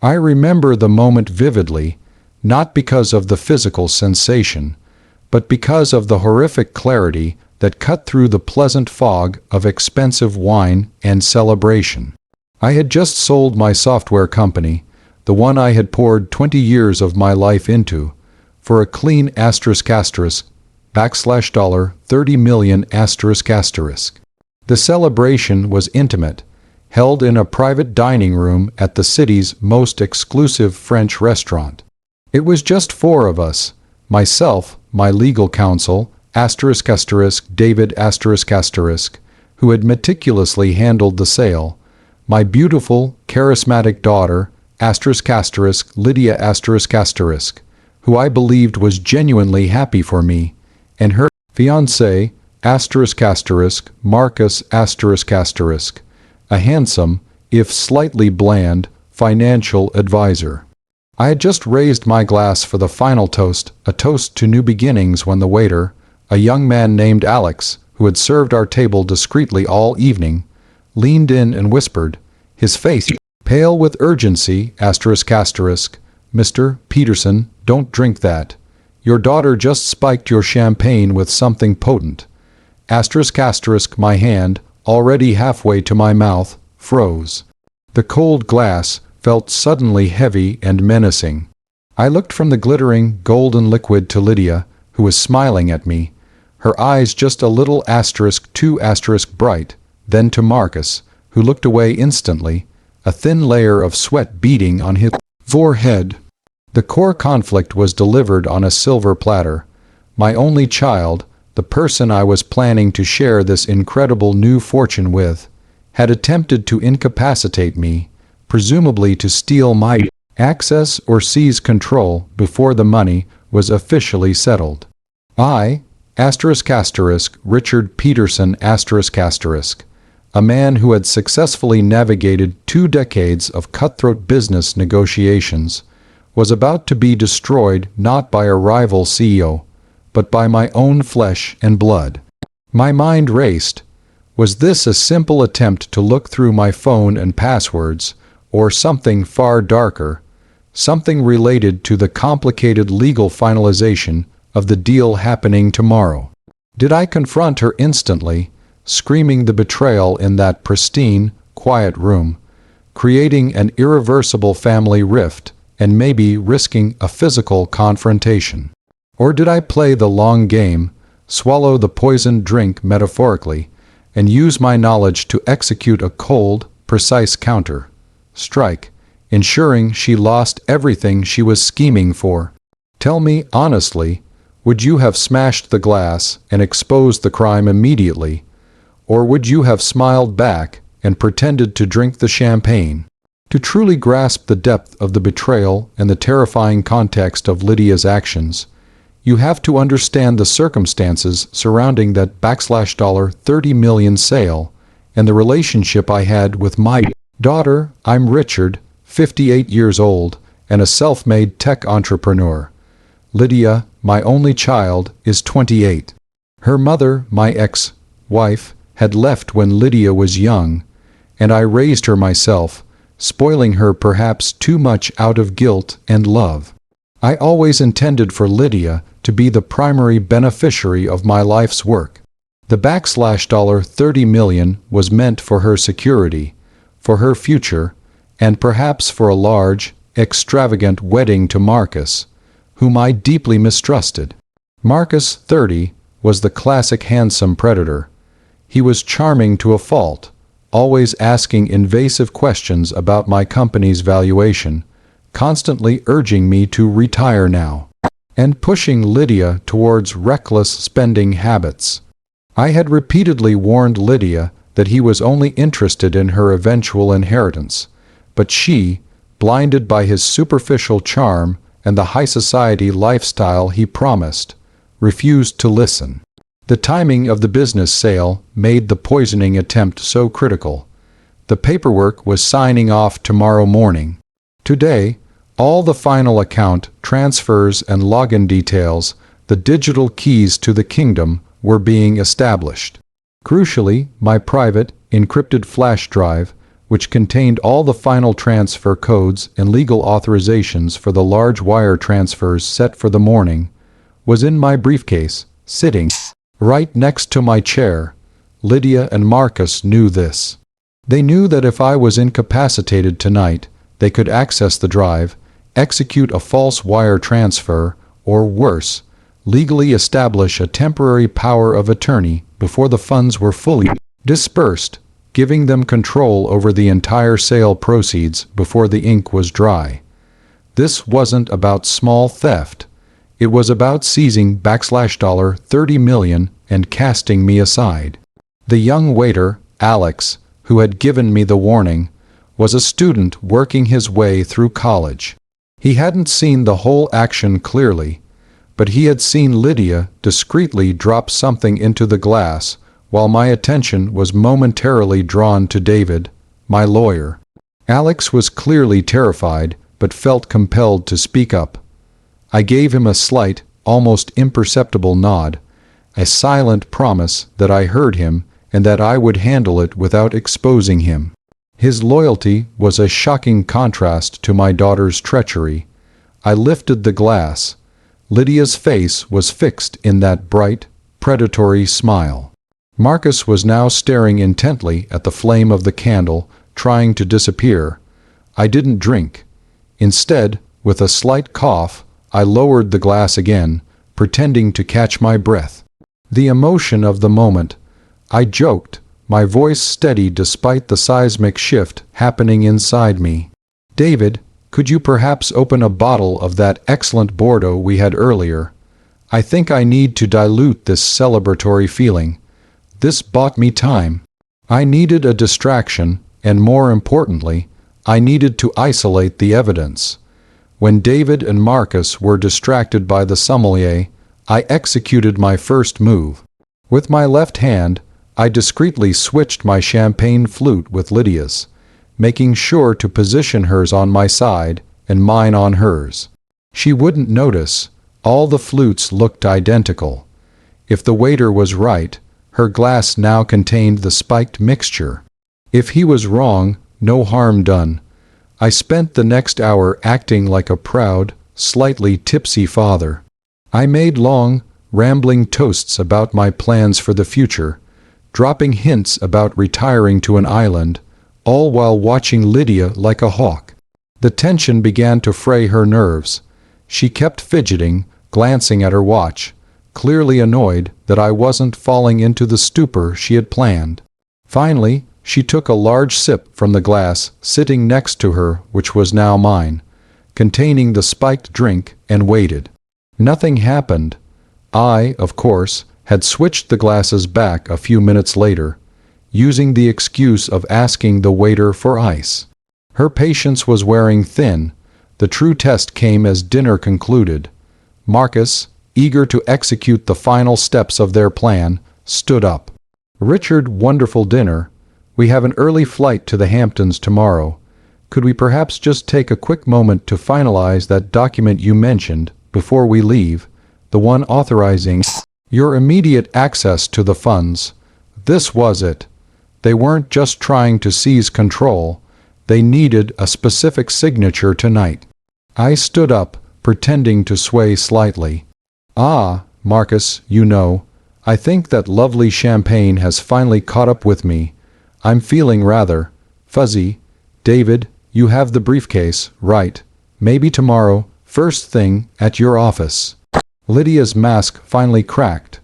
I remember the moment vividly, not because of the physical sensation, but because of the horrific clarity that cut through the pleasant fog of expensive wine and celebration. I had just sold my software company, the one I had poured 20 years of my life into, for a clean $30 million. The celebration was intimate, held in a private dining room at the city's most exclusive French restaurant. It was just four of us, myself, my legal counsel, David who had meticulously handled the sale, my beautiful, charismatic daughter, Lydia who I believed was genuinely happy for me, and her fiancé, Marcus a handsome, if slightly bland, financial advisor. I had just raised my glass for the final toast, a toast to new beginnings, when the waiter, a young man named Alex, who had served our table discreetly all evening, leaned in and whispered, his face pale with urgency, Mr. Peterson, don't drink that. Your daughter just spiked your champagne with something potent. My hand, already halfway to my mouth, froze. The cold glass felt suddenly heavy and menacing. I looked from the glittering, golden liquid to Lydia, who was smiling at me, her eyes just a little too bright, then to Marcus, who looked away instantly, a thin layer of sweat beading on his forehead. The core conflict was delivered on a silver platter. My only child, the person I was planning to share this incredible new fortune with, had attempted to incapacitate me, presumably to steal my access or seize control before the money was officially settled. I, Richard Peterson a man who had successfully navigated 2 decades of cutthroat business negotiations, was about to be destroyed not by a rival CEO, but by my own flesh and blood. My mind raced. Was this a simple attempt to look through my phone and passwords, or something far darker, something related to the complicated legal finalization of the deal happening tomorrow? Did I confront her instantly, screaming the betrayal in that pristine, quiet room, creating an irreversible family rift, and maybe risking a physical confrontation? Or did I play the long game, swallow the poisoned drink metaphorically, and use my knowledge to execute a cold, precise counter-strike, ensuring she lost everything she was scheming for? Tell me honestly, would you have smashed the glass and exposed the crime immediately, or would you have smiled back and pretended to drink the champagne? To truly grasp the depth of the betrayal and the terrifying context of Lydia's actions, you have to understand the circumstances surrounding that $30 million sale and the relationship I had with my daughter. I'm Richard, 58 years old, and a self-made tech entrepreneur. Lydia, my only child, is 28. Her mother, my ex-wife, had left when Lydia was young, and I raised her myself, spoiling her perhaps too much out of guilt and love. I always intended for Lydia to be the primary beneficiary of my life's work. The $30 million was meant for her security, for her future, and perhaps for a large, extravagant wedding to Marcus, whom I deeply mistrusted. Marcus, 30, was the classic handsome predator. He was charming to a fault, always asking invasive questions about my company's valuation, constantly urging me to retire now, and pushing Lydia towards reckless spending habits. I had repeatedly warned Lydia that he was only interested in her eventual inheritance, but she, blinded by his superficial charm and the high society lifestyle he promised, refused to listen. The timing of the business sale made the poisoning attempt so critical. The paperwork was signing off tomorrow morning. Today, all the final account transfers and login details, the digital keys to the kingdom, were being established. Crucially, my private, encrypted flash drive, which contained all the final transfer codes and legal authorizations for the large wire transfers set for the morning, was in my briefcase, sitting right next to my chair. Lydia and Marcus knew this. They knew that if I was incapacitated tonight, they could access the drive, execute a false wire transfer, or worse, legally establish a temporary power of attorney before the funds were fully dispersed, giving them control over the entire sale proceeds before the ink was dry. This wasn't about small theft. It was about seizing $30 million and casting me aside. The young waiter, Alex, who had given me the warning, was a student working his way through college. He hadn't seen the whole action clearly, but he had seen Lydia discreetly drop something into the glass while my attention was momentarily drawn to David, my lawyer. Alex was clearly terrified, but felt compelled to speak up. I gave him a slight, almost imperceptible nod, a silent promise that I heard him and that I would handle it without exposing him. His loyalty was a shocking contrast to my daughter's treachery. I lifted the glass. Lydia's face was fixed in that bright, predatory smile. Marcus was now staring intently at the flame of the candle, trying to disappear. I didn't drink. Instead, with a slight cough, I lowered the glass again, pretending to catch my breath. The emotion of the moment. I joked, my voice steady despite the seismic shift happening inside me. "David, could you perhaps open a bottle of that excellent Bordeaux we had earlier? I think I need to dilute this celebratory feeling. This bought me time." I needed a distraction, and more importantly, I needed to isolate the evidence. When David and Marcus were distracted by the sommelier, I executed my first move. With my left hand, I discreetly switched my champagne flute with Lydia's, making sure to position hers on my side and mine on hers. She wouldn't notice. All the flutes looked identical. If the waiter was right, her glass now contained the spiked mixture. If he was wrong, no harm done. I spent the next hour acting like a proud, slightly tipsy father. I made long, rambling toasts about my plans for the future, dropping hints about retiring to an island, all while watching Lydia like a hawk. The tension began to fray her nerves. She kept fidgeting, glancing at her watch, clearly annoyed that I wasn't falling into the stupor she had planned. Finally, she took a large sip from the glass sitting next to her, which was now mine, containing the spiked drink, and waited. Nothing happened. I, of course, had switched the glasses back a few minutes later, using the excuse of asking the waiter for ice. Her patience was wearing thin. The true test came as dinner concluded. Marcus, eager to execute the final steps of their plan, stood up. "Richard, wonderful dinner. We have an early flight to the Hamptons tomorrow. Could we perhaps just take a quick moment to finalize that document you mentioned before we leave, the one authorizing your immediate access to the funds?" This was it. They weren't just trying to seize control. They needed a specific signature tonight. I stood up, pretending to sway slightly. "Ah, Marcus, you know, I think that lovely champagne has finally caught up with me. I'm feeling rather fuzzy. David, you have the briefcase, right? Maybe tomorrow, first thing, at your office." Lydia's mask finally cracked.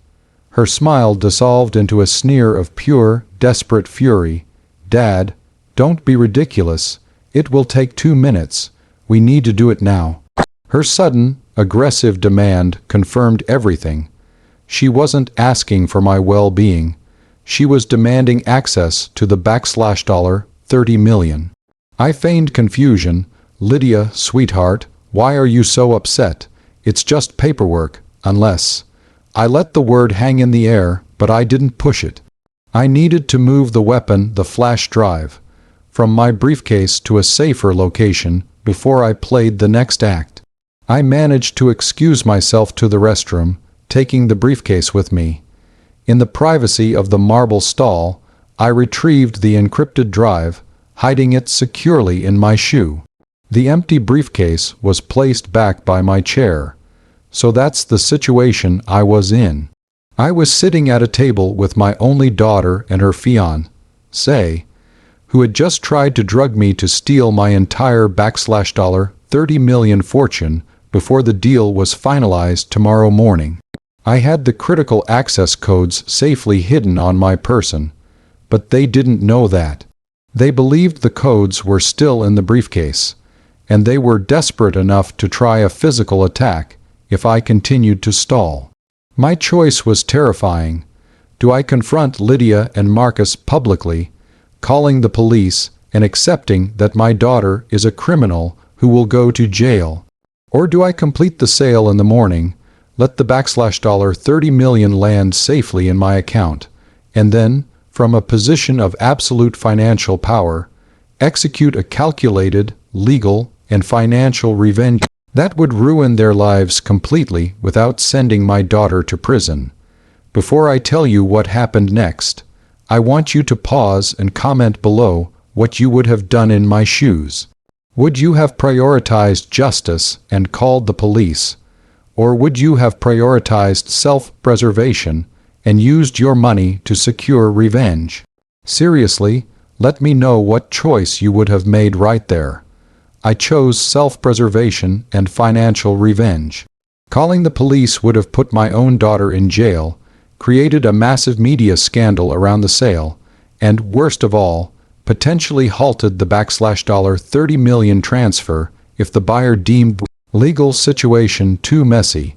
Her smile dissolved into a sneer of pure, desperate fury. "Dad, don't be ridiculous. It will take 2 minutes. We need to do it now." Her sudden, aggressive demand confirmed everything. She wasn't asking for my well-being. She was demanding access to the $30 million. I feigned confusion. "Lydia, sweetheart, why are you so upset? It's just paperwork, unless—" I let the word hang in the air, but I didn't push it. I needed to move the weapon, the flash drive, from my briefcase to a safer location before I played the next act. I managed to excuse myself to the restroom, taking the briefcase with me. In the privacy of the marble stall, I retrieved the encrypted drive, hiding it securely in my shoe. The empty briefcase was placed back by my chair. So that's the situation I was in. I was sitting at a table with my only daughter and her fiancé, who had just tried to drug me to steal my entire $30 million fortune before the deal was finalized tomorrow morning. I had the critical access codes safely hidden on my person, but they didn't know that. They believed the codes were still in the briefcase, and they were desperate enough to try a physical attack if I continued to stall. My choice was terrifying. Do I confront Lydia and Marcus publicly, calling the police and accepting that my daughter is a criminal who will go to jail? Or do I complete the sale in the morning, let the $30 million land safely in my account, and then, from a position of absolute financial power, execute a calculated, legal, and financial revenge that would ruin their lives completely without sending my daughter to prison? Before I tell you what happened next, I want you to pause and comment below what you would have done in my shoes. Would you have prioritized justice and called the police, or would you have prioritized self-preservation and used your money to secure revenge? Seriously, let me know what choice you would have made right there. I chose self-preservation and financial revenge. Calling the police would have put my own daughter in jail, created a massive media scandal around the sale, and, worst of all, potentially halted the $30 million transfer if the buyer deemed the legal situation too messy.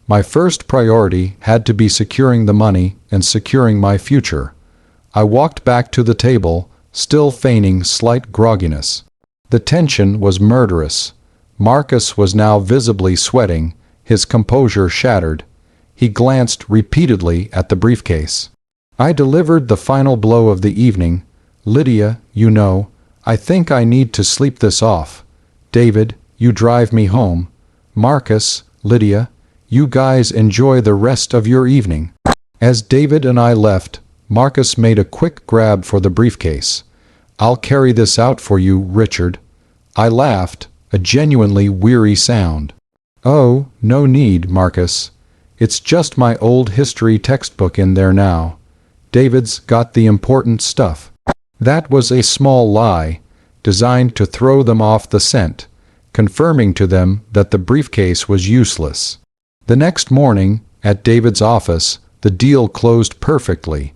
My first priority had to be securing the money and securing my future. I walked back to the table, still feigning slight grogginess. The tension was murderous. Marcus was now visibly sweating, his composure shattered. He glanced repeatedly at the briefcase. I delivered the final blow of the evening. Lydia, you know, I think I need to sleep this off. David, you drive me home. Marcus, Lydia, you guys enjoy the rest of your evening. As David and I left, Marcus made a quick grab for the briefcase. I'll carry this out for you, Richard. I laughed, a genuinely weary sound. Oh, no need, Marcus. It's just my old history textbook in there now. David's got the important stuff. That was a small lie, designed to throw them off the scent, confirming to them that the briefcase was useless. The next morning, at David's office, the deal closed perfectly.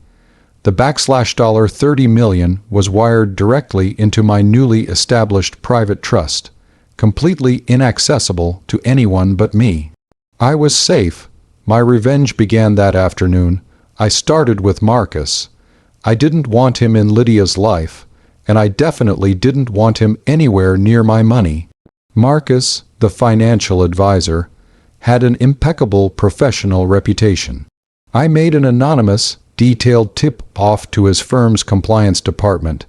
The $30 million was wired directly into my newly established private trust, completely inaccessible to anyone but me. I was safe. My revenge began that afternoon. I started with Marcus. I didn't want him in Lydia's life, and I definitely didn't want him anywhere near my money. Marcus, the financial advisor, had an impeccable professional reputation. I made an anonymous, detailed tip-off to his firm's compliance department,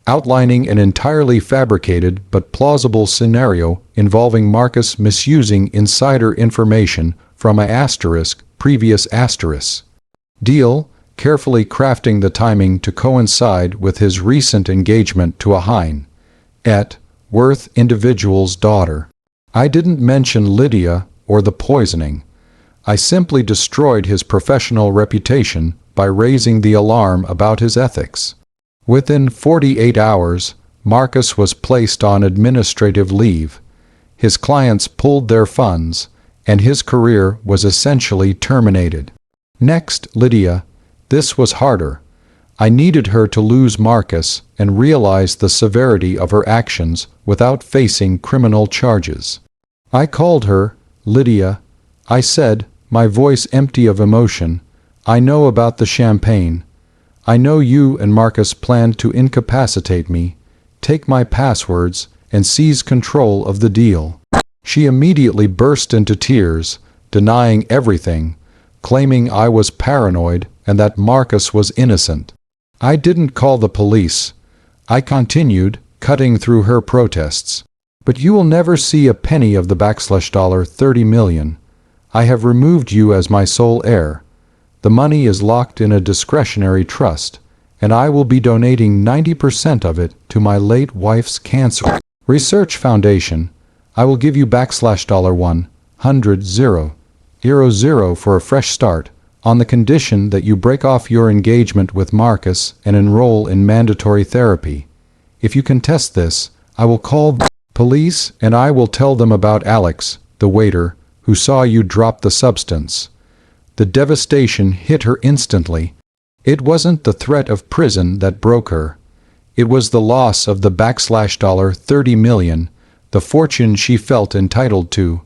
outlining an entirely fabricated but plausible scenario involving Marcus misusing insider information from a previous deal, carefully crafting the timing to coincide with his recent engagement to a high-net-worth individual's daughter. I didn't mention Lydia or the poisoning. I simply destroyed his professional reputation by raising the alarm about his ethics. Within 48 hours, Marcus was placed on administrative leave. His clients pulled their funds, and his career was essentially terminated. Next, Lydia. This was harder. I needed her to lose Marcus and realize the severity of her actions without facing criminal charges. I called her, Lydia. I said, my voice empty of emotion, I know about the champagne. I know you and Marcus planned to incapacitate me, take my passwords, and seize control of the deal. She immediately burst into tears, denying everything, claiming I was paranoid and that Marcus was innocent. I didn't call the police. I continued, cutting through her protests. But you will never see a penny of the $30 million. I have removed you as my sole heir. The money is locked in a discretionary trust, and I will be donating 90% of it to my late wife's cancer research foundation. I will give you $100,000 for a fresh start, on the condition that you break off your engagement with Marcus and enroll in mandatory therapy. If you contest this, I will call the police and I will tell them about Alex, the waiter, who saw you drop the substance. The devastation hit her instantly. It wasn't the threat of prison that broke her. It was the loss of the $30 million, the fortune she felt entitled to,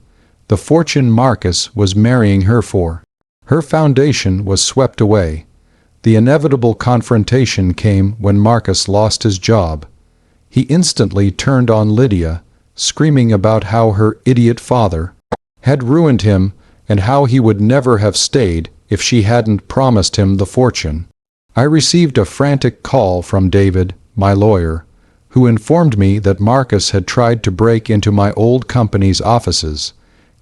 the fortune Marcus was marrying her for. Her foundation was swept away. The inevitable confrontation came when Marcus lost his job. He instantly turned on Lydia, screaming about how her idiot father had ruined him and how he would never have stayed if she hadn't promised him the fortune. I received a frantic call from David, my lawyer, who informed me that Marcus had tried to break into my old company's offices,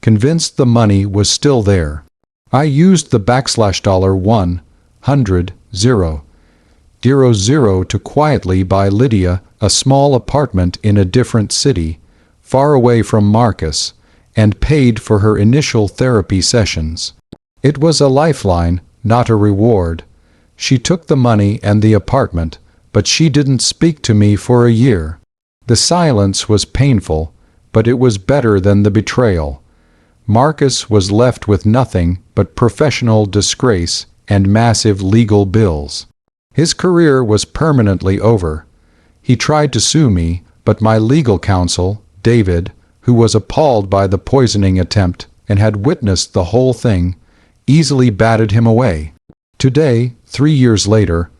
convinced the money was still there. I used the $100,000 to quietly buy Lydia a small apartment in a different city, far away from Marcus, and paid for her initial therapy sessions. It was a lifeline, not a reward. She took the money and the apartment, but she didn't speak to me for a year. The silence was painful, but it was better than the betrayal. Marcus was left with nothing but professional disgrace and massive legal bills. His career was permanently over. He tried to sue me, but my legal counsel, David, who was appalled by the poisoning attempt and had witnessed the whole thing, easily batted him away. Today, 3 years later,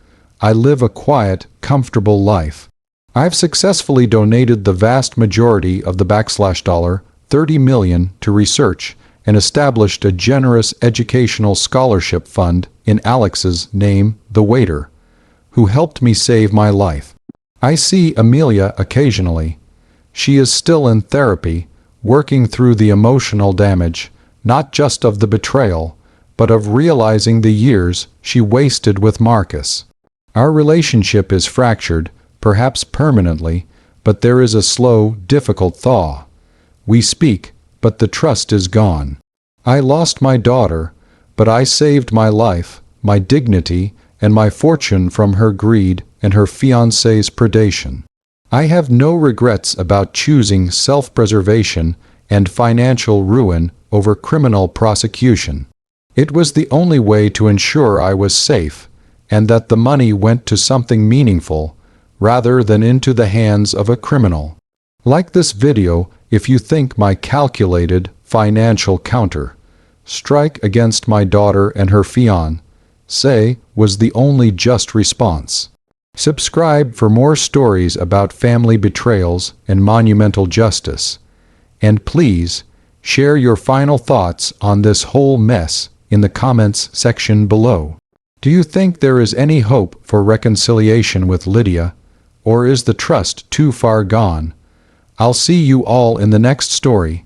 I live a quiet, comfortable life. I've successfully donated the vast majority of the $30 million to research and established a generous educational scholarship fund in Alex's name, the waiter, who helped me save my life. I see Amelia occasionally. She is still in therapy, working through the emotional damage, not just of the betrayal, but of realizing the years she wasted with Marcus. Our relationship is fractured, perhaps permanently, but there is a slow, difficult thaw. We speak, but the trust is gone. I lost my daughter, but I saved my life, my dignity, and my fortune from her greed and her fiancé's predation. I have no regrets about choosing self-preservation and financial ruin over criminal prosecution. It was the only way to ensure I was safe, and that the money went to something meaningful, rather than into the hands of a criminal. Like this video if you think my calculated financial strike against my daughter and her fiancé was the only just response. Subscribe for more stories about family betrayals and monumental justice. And please, share your final thoughts on this whole mess in the comments section below. Do you think there is any hope for reconciliation with Lydia, or is the trust too far gone? I'll see you all in the next story.